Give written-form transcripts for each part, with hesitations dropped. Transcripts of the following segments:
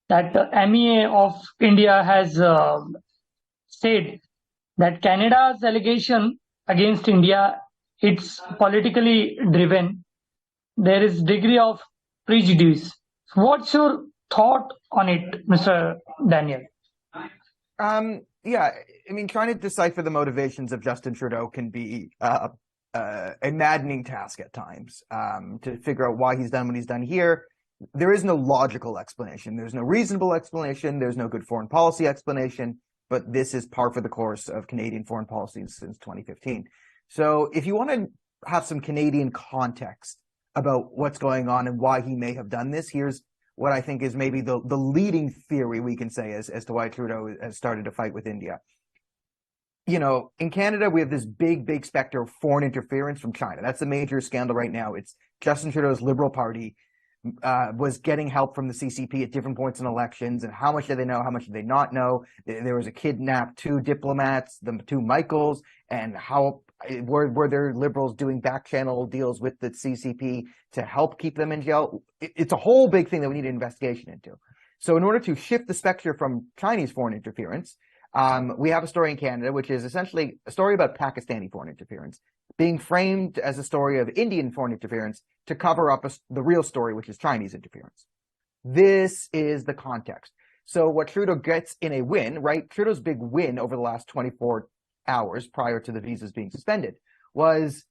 that MEA of India has said that Canada's allegation against India, it's politically driven. There is degree of prejudice. What's your thought on it, Mr. Daniel? Yeah, I mean, trying to decipher the motivations of Justin Trudeau can be a maddening task at times. To figure out why he's done what he's done here, there is no logical explanation. There's no reasonable explanation. There's no good foreign policy explanation. But this is par for the course of Canadian foreign policy since 2015. So if you want to have some Canadian context about what's going on and why he may have done this, here's what I think is maybe the leading theory we can say as to why Trudeau has started to fight with India. You know, in Canada, we have this big specter of foreign interference from China. That's the major scandal right now. It's Justin Trudeau's Liberal Party was getting help from the CCP at different points in elections. And how much did they know? How much did they not know? There was a kidnapped 2 diplomats, the 2 Michaels, and how were there Liberals doing back channel deals with the CCP to help keep them in jail? It's a whole big thing that we need an investigation into. So in order to shift the specter from Chinese foreign interference, we have a story in Canada, which is essentially a story about Pakistani foreign interference being framed as a story of Indian foreign interference to cover up the real story, which is Chinese interference. This is the context. So what Trudeau gets in a win, right? Trudeau's big win over the last 24 hours prior to the visas being suspended was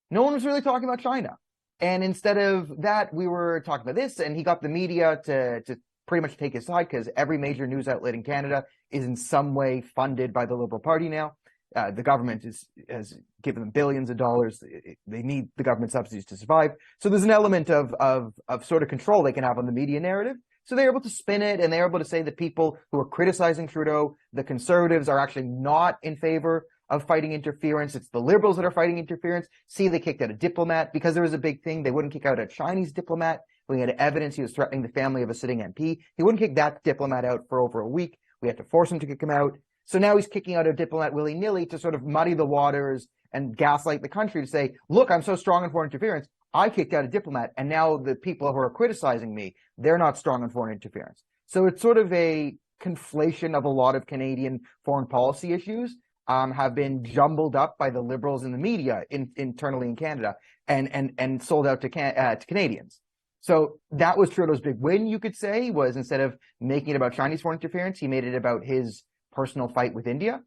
no one was really talking about China. And instead of that, we were talking about this, and he got the media to pretty much take his side because every major news outlet in Canada is in some way funded by the Liberal Party now. The government has given them billions of dollars. They need the government subsidies to survive. So there's an element of sort of control they can have on the media narrative. So they're able to spin it, and they're able to say that people who are criticizing Trudeau, the Conservatives, are actually not in favor of fighting interference. It's the Liberals that are fighting interference. See, they kicked out a diplomat because there was a big thing. They wouldn't kick out a Chinese diplomat. We had evidence he was threatening the family of a sitting MP. He wouldn't kick that diplomat out for over a week. We had to force him to kick him out. So now he's kicking out a diplomat willy-nilly to sort of muddy the waters and gaslight the country to say, look, I'm so strong in foreign interference. I kicked out a diplomat, and now the people who are criticizing me, they're not strong in foreign interference. So it's sort of a conflation of a lot of Canadian foreign policy issues have been jumbled up by the Liberals in the media internally in Canada and sold out to Canadians. So that was Trudeau's big win, you could say, was instead of making it about Chinese foreign interference, he made it about his personal fight with India.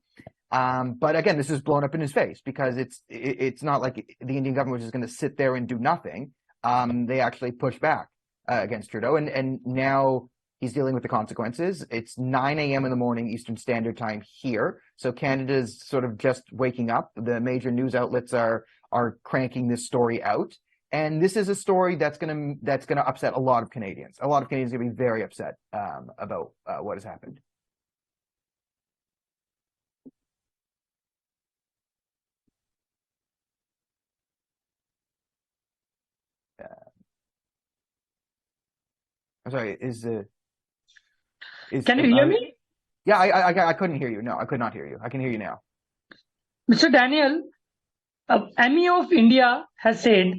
But again, this is blown up in his face because it's not like the Indian government was just going to sit there and do nothing. They actually pushed back against Trudeau, and now he's dealing with the consequences. It's 9 a.m. in the morning Eastern Standard Time here, so Canada's sort of just waking up. The major news outlets are cranking this story out, and this is a story that's gonna upset a lot of Canadians. A lot of Canadians are going to be very upset about what has happened. I'm sorry. Can you hear me? Yeah, I couldn't hear you. No, I could not hear you. I can hear you now. Mr. Daniel, MEA of India has said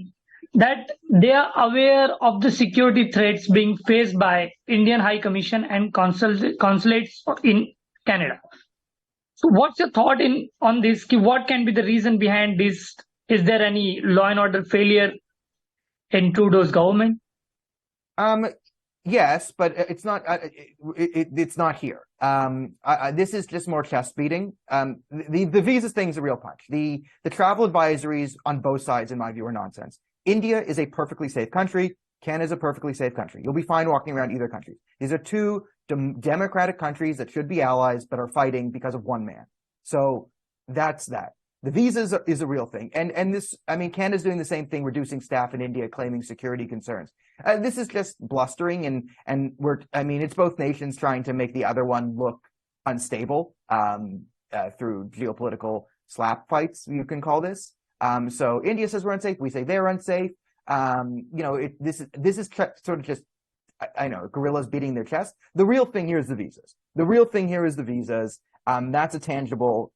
that they are aware of the security threats being faced by Indian High Commission and consulates in Canada. So what's your thought on this? What can be the reason behind this? Is there any law and order failure in Trudeau's government? Yes, but it's not. It's not here. This is just more chest beating. The visas thing's a real punch. The travel advisories on both sides, in my view, are nonsense. India is a perfectly safe country. Canada is a perfectly safe country. You'll be fine walking around either country. These are two democratic countries that should be allies, but are fighting because of one man. So that's that. The visas is a real thing. And this, I mean, Canada's doing the same thing, reducing staff in India, claiming security concerns. This is just blustering, and it's both nations trying to make the other one look unstable through geopolitical slap fights, you can call this. So India says we're unsafe, we say they're unsafe. This is sort of just, I know, guerrillas beating their chest. The real thing here is the visas. That's a tangible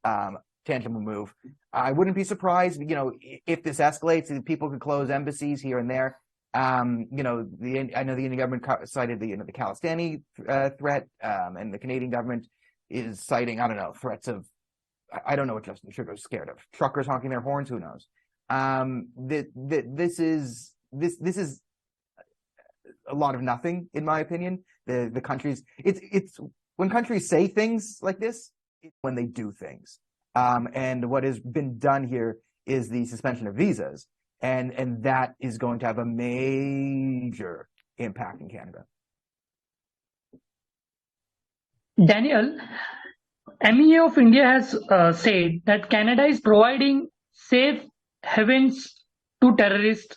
move. I wouldn't be surprised, if this escalates, people could close embassies here and there. I know the Indian government cited the Khalistani threat, and the Canadian government is citing, I don't know, threats of, I don't know what Justin Trudeau's scared of. Truckers honking their horns, who knows? This is a lot of nothing, in my opinion. The countries, it's when countries say things like this, it's when they do things. And what has been done here is the suspension of visas, and that is going to have a major impact in Canada. Daniel, MEA of India has said that Canada is providing safe havens to terrorists,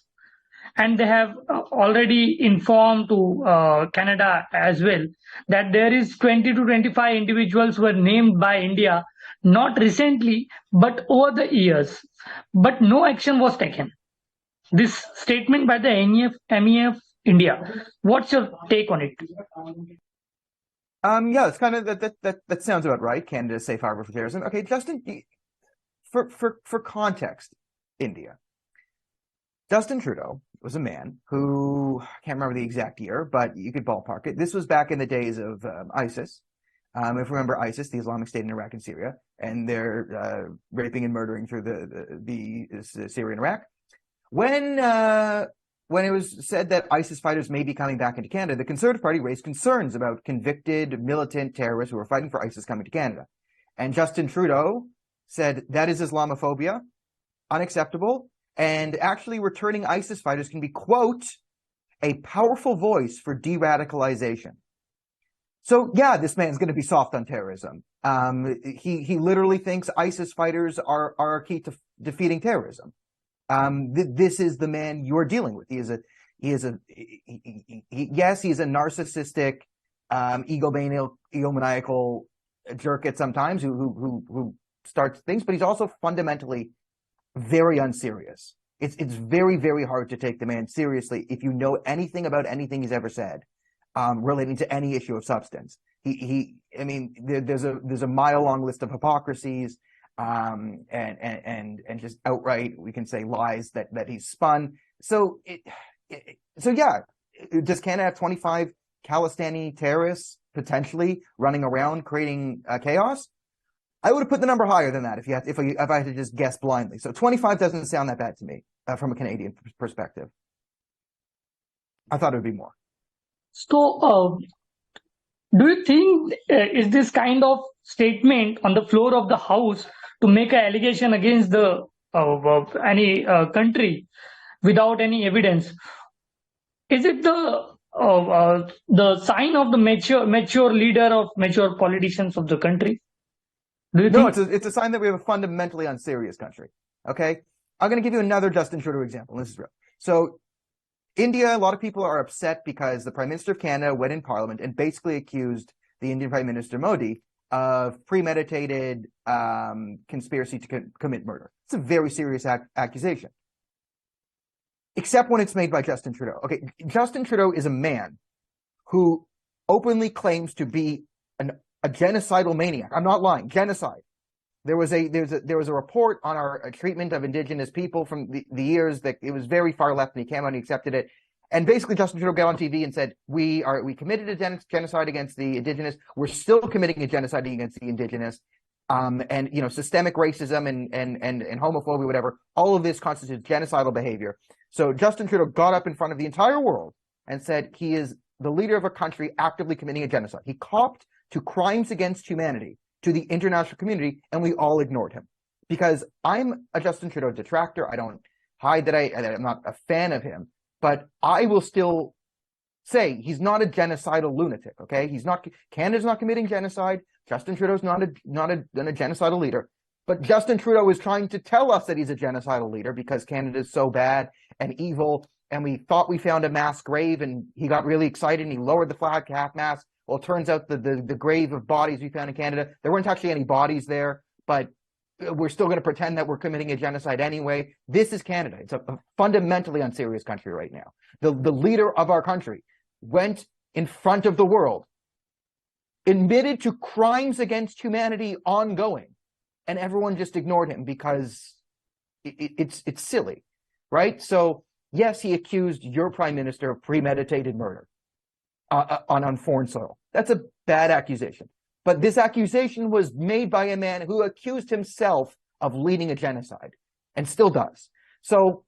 and they have already informed to Canada as well that there is 20 to 25 individuals who were named by India, not recently, but over the years, but no action was taken. This statement by the MEA of India, what's your take on it? Yeah, it's kind of that sounds about right. Canada's safe harbor for terrorism. Okay, Justin, for context, India. Justin Trudeau was a man who, I can't remember the exact year, but you could ballpark it. This was back in the days of ISIS. If you remember ISIS, the Islamic State in Iraq and Syria, and they're raping and murdering through the Syria and Iraq. When it was said that ISIS fighters may be coming back into Canada, the Conservative Party raised concerns about convicted militant terrorists who were fighting for ISIS coming to Canada. And Justin Trudeau said that is Islamophobia, unacceptable, and actually returning ISIS fighters can be, quote, a powerful voice for de-radicalization. So yeah, this man's going to be soft on terrorism. He literally thinks ISIS fighters are key to defeating terrorism. This is the man you're dealing with. Yes, he's a narcissistic, egomaniacal jerk at sometimes who starts things, but he's also fundamentally very unserious. It's very, very hard to take the man seriously if you know anything about anything he's ever said, relating to any issue of substance. There's a mile-long list of hypocrisies, and just outright, we can say, lies that he's spun. So yeah, does Canada have 25 Khalistani terrorists potentially running around creating chaos? I would have put the number higher than that if I had to just guess blindly. So 25 doesn't sound that bad to me from a Canadian perspective. I thought it would be more. So, do you think is this kind of statement on the floor of the House to make an allegation against the any country without any evidence? Is it the sign of the mature leader of mature politicians of the country? Do you think? It's a sign that we have a fundamentally unserious country. Okay, I'm going to give you another Justin Trudeau example. This is real. So, India, a lot of people are upset because the Prime Minister of Canada went in Parliament and basically accused the Indian Prime Minister Modi of premeditated conspiracy to commit murder. It's a very serious accusation. Except when it's made by Justin Trudeau. Okay, Justin Trudeau is a man who openly claims to be a genocidal maniac. I'm not lying. Genocide. There was a report on our treatment of Indigenous people from the years that it was very far left, and he came out and he accepted it. And basically, Justin Trudeau got on TV and said, we committed a genocide against the Indigenous. We're still committing a genocide against the Indigenous. And systemic racism and homophobia, whatever, all of this constitutes genocidal behavior. So Justin Trudeau got up in front of the entire world and said he is the leader of a country actively committing a genocide. He copped to crimes against humanity to the international community, and we all ignored him. Because I'm a Justin Trudeau detractor. I don't hide that I'm not a fan of him, but I will still say he's not a genocidal lunatic. Okay, Canada's not committing genocide. Justin Trudeau's not a genocidal leader, but Justin Trudeau is trying to tell us that he's a genocidal leader because Canada is so bad and evil, and we thought we found a mass grave, and he got really excited and he lowered the flag half mast. Well, it turns out the grave of bodies we found in Canada, there weren't actually any bodies there, but we're still going to pretend that we're committing a genocide anyway. This is Canada. It's a fundamentally unserious country right now. The leader of our country went in front of the world, admitted to crimes against humanity ongoing, and everyone just ignored him because it's silly, right? So Yes, he accused your prime minister of premeditated murder on foreign soil. That's a bad accusation. But this accusation was made by a man who accused himself of leading a genocide and still does. So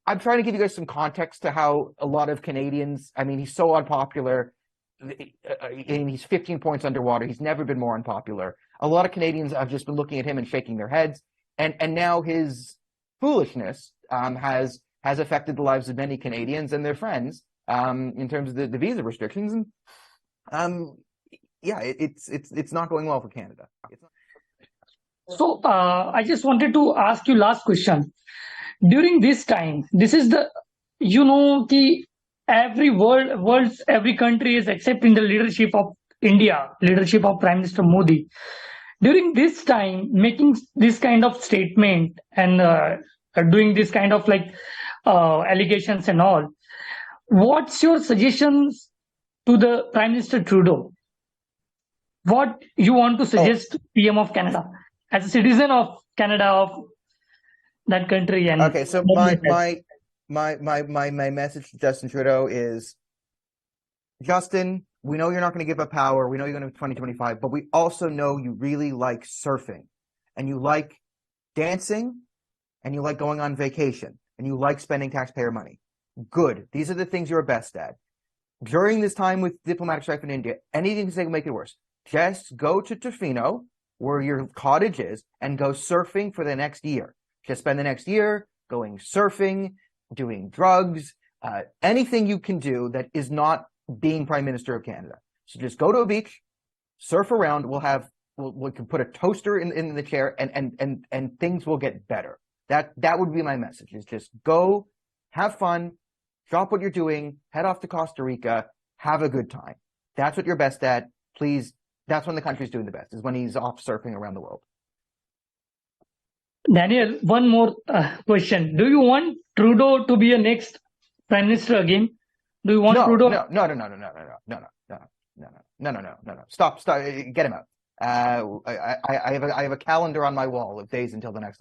I'm trying to give you guys some context to how a lot of Canadians, I mean, he's so unpopular, and he's 15 points underwater. He's never been more unpopular. A lot of Canadians have just been looking at him and shaking their heads. And now his foolishness has affected the lives of many Canadians and their friends in terms of the visa restrictions. And yeah, it's not going well for Canada. So I just wanted to ask you last question. During this time, this is the, every country is accepting the leadership of India, leadership of Prime Minister Modi. During this time, making this kind of statement and doing this kind of allegations and all, what's your suggestions to the Prime Minister Trudeau? What you want to suggest to PM of Canada as a citizen of Canada, of that country? And okay, so my message to Justin Trudeau is, Justin, we know you're not going to give up power. We know you're going to 2025, but we also know you really like surfing, and you like dancing, and you like going on vacation, and you like spending taxpayer money. Good. These are the things you're best at. During this time with diplomatic strife in India, anything to make it worse. Just go to Tofino, where your cottage is, and go surfing for the next year. Just spend the next year going surfing, doing drugs, anything you can do that is not being Prime Minister of Canada. So just go to a beach, surf around. We can put a toaster in the chair, and things will get better. That would be my message, is just go, have fun, drop what you're doing, head off to Costa Rica, have a good time. That's what you're best at. Please, that's when the country's doing the best, is when he's off surfing around the world. Daniel, one more question. Do you want Trudeau to be a next Prime Minister again? Do you want Trudeau? No. Stop. Get him out. I have a calendar on my wall of days until the next